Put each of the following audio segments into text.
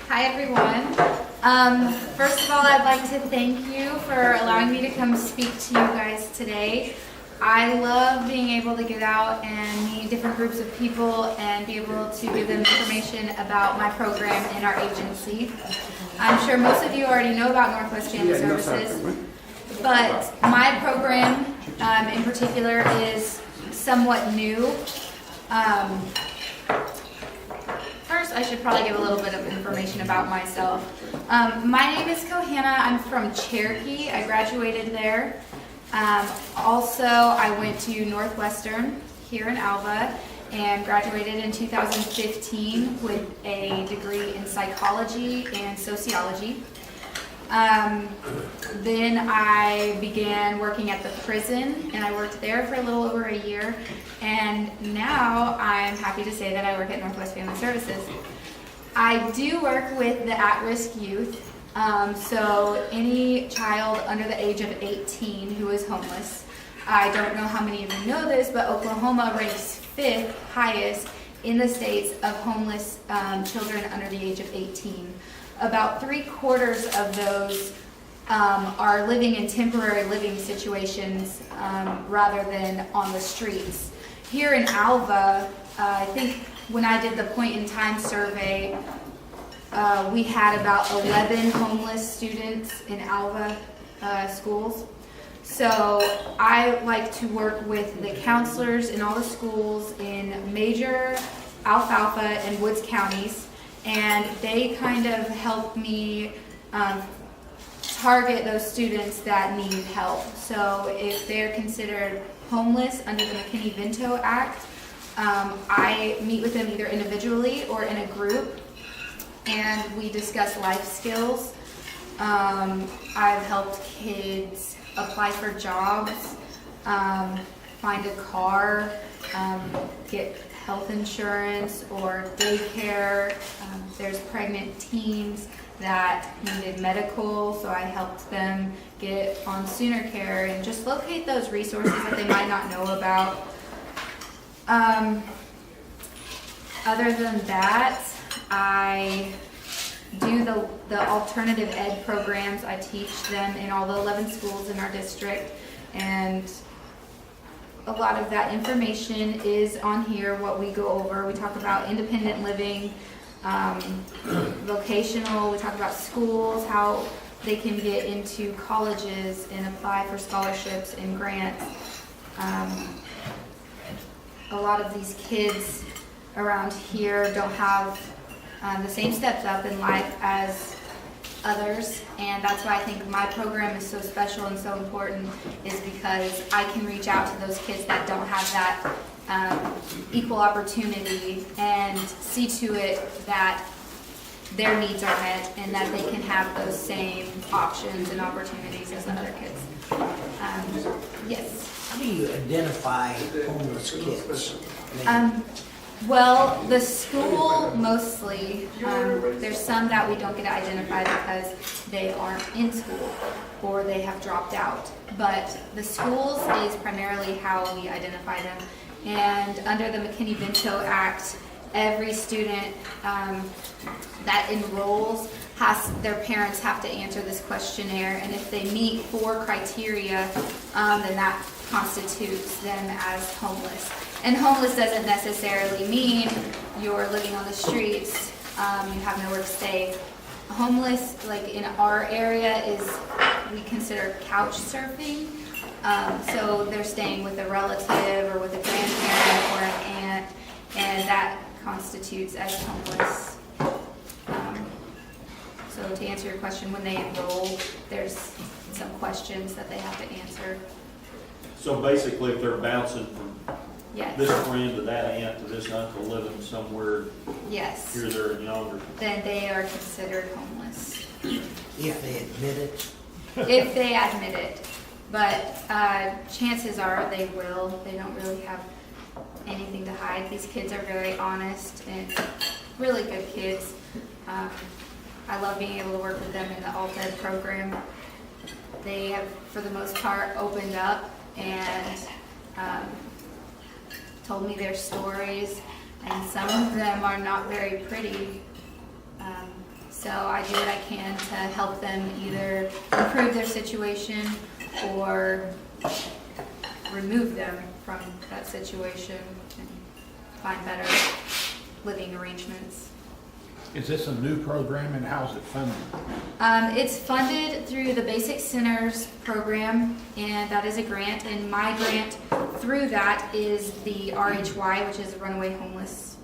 Hi everyone. First of all, I'd like to thank you for allowing me to come speak to you guys today. I love being able to get out and meet different groups of people and be able to give them information about my program and our agency. I'm sure most of you already know about Northwest Family Services, but my program in particular is somewhat new. First, I should probably give a little bit of information about myself. My name is Kohannah. I'm from Cherokee. I graduated there. Also, I went to Northwestern here in Alva and graduated in 2015 with a degree in psychology and sociology. Then I began working at the prison, and I worked there for a little over a year, and now I'm happy to say that I work at Northwest Family Services. I do work with the at-risk youth, so any child under the age of 18 who is homeless. I don't know how many of you know this, but Oklahoma ranks 5th highest in the states of homeless children under the age of 18. About 3/4 of those are living in temporary living situations rather than on the streets. Here in Alva, I think when I did the point in time survey, we had about 11 homeless students in Alva schools. So I like to work with the counselors in all the schools in major Alfalfa and Woods counties, and they kind of help me target those students that need help. So if they're considered homeless under the McKinney-Vento Act, I meet with them either individually or in a group, and we discuss life skills. I've helped kids apply for jobs, find a car, get health insurance or daycare. There's pregnant teens that needed medical, so I helped them get on Sooner Care and just locate those resources that they might not know about. Other than that, I do the alternative ed programs. I teach them in all the 11 schools in our district, and a lot of that information is on here, what we go over. We talk about independent living, vocational, we talk about schools, how they can get into colleges and apply for scholarships and grants. A lot of these kids around here don't have the same steps up in life as others, and that's why I think my program is so special and so important, is because I can reach out to those kids that don't have that equal opportunity and see to it that their needs are met and that they can have those same options and opportunities as other kids. Yes? How do you identify homeless kids? Well, the school mostly, there's some that we don't get to identify because they aren't in school or they have dropped out. But the schools is primarily how we identify them. And under the McKinney-Vento Act, every student that enrolls their parents have to answer this questionnaire, and if they meet 4 criteria, then that constitutes them as homeless. And homeless doesn't necessarily mean you're living on the streets, you have nowhere to stay. Homeless, like in our area, is we consider couch surfing. So they're staying with a relative or with a grandparent or an aunt, and that constitutes as homeless. So to answer your question, when they enroll, there's some questions that they have to answer. So basically, if they're bouncing from Yes. this friend to that aunt to this uncle living somewhere Yes. here, there, and yonder, Then they are considered homeless. If they admit it? If they admit it. But chances are they will. They don't really have anything to hide. These kids are very honest and really good kids. I love being able to work with them in the alt ed program. They have, for the most part, opened up and told me their stories, and some of them are not very pretty. So I do what I can to help them either improve their situation or remove them from that situation and find better living arrangements. Is this a new program and how's it funded? It's funded through the Basic Centers program, and that is a grant. And my grant through that is the RHY, which is Runaway Homeless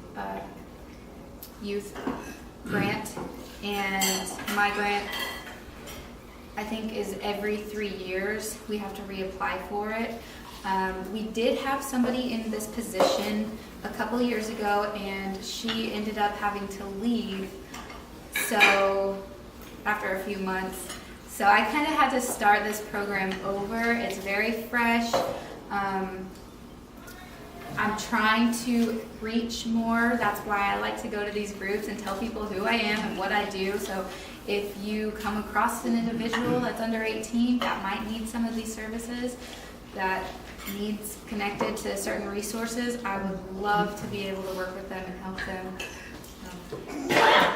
Youth Grant. And my grant, I think, is every 3 years. We have to reapply for it. We did have somebody in this position a couple of years ago, and she ended up having to leave. So after a few months, so I kind of had to start this program over. It's very fresh. I'm trying to reach more. That's why I like to go to these groups and tell people who I am and what I do. So if you come across an individual that's under 18 that might need some of these services, that needs connected to certain resources, I would love to be able to work with them and help them.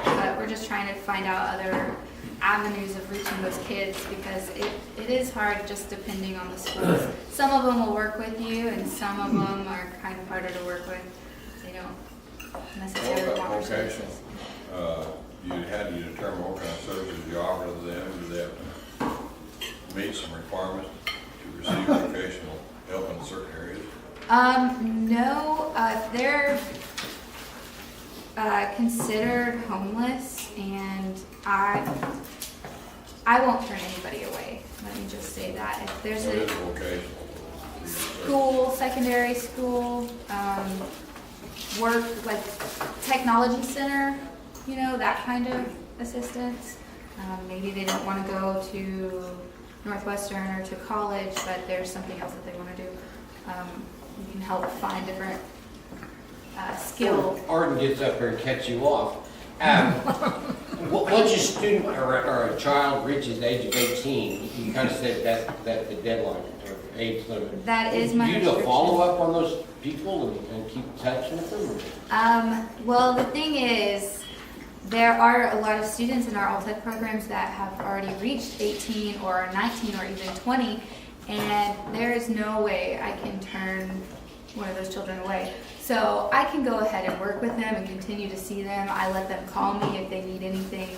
But we're just trying to find out other avenues of reaching those kids, because it is hard just depending on the schools. Some of them will work with you, and some of them are kind of harder to work with. They don't necessarily want our services. How do you determine what kind of services you offer to them? Do they have to meet some requirements to receive vocational help in certain areas? No, they're considered homeless, and I won't turn anybody away. Let me just say that. If there's What is a vocational? school, secondary school, work, like technology center, you know, that kind of assistance. Maybe they don't want to go to Northwestern or to college, but there's something else that they want to do. You can help find different skill. Arden gets up here and cuts you off. Once a student or a child reaches the age of 18, you kind of said that the deadline or age limit. That is my Do you do a restriction. follow-up on those people and keep in touch with them? Well, the thing is, there are a lot of students in our alt-ed programs that have already reached 18 or 19 or even 20, and there is no way I can turn one of those children away. So I can go ahead and work with them and continue to see them. I let them call me if they need anything,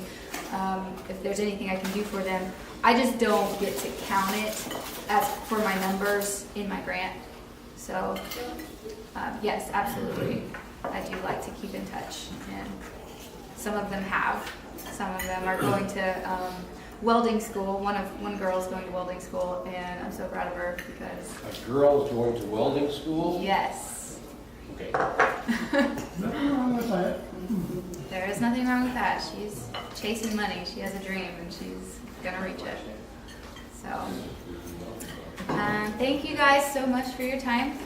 if there's anything I can do for them. I just don't get to count it as for my numbers in my grant. So yes, absolutely. I do like to keep in touch, and some of them have. Some of them are going to welding school. One girl is going to welding school, and I'm so proud of her because A girl is going to welding school? yes. Okay. Nothing wrong with that. There is nothing wrong with that. She's chasing money. She has a dream, and she's gonna reach it. So, thank you guys so much for your time.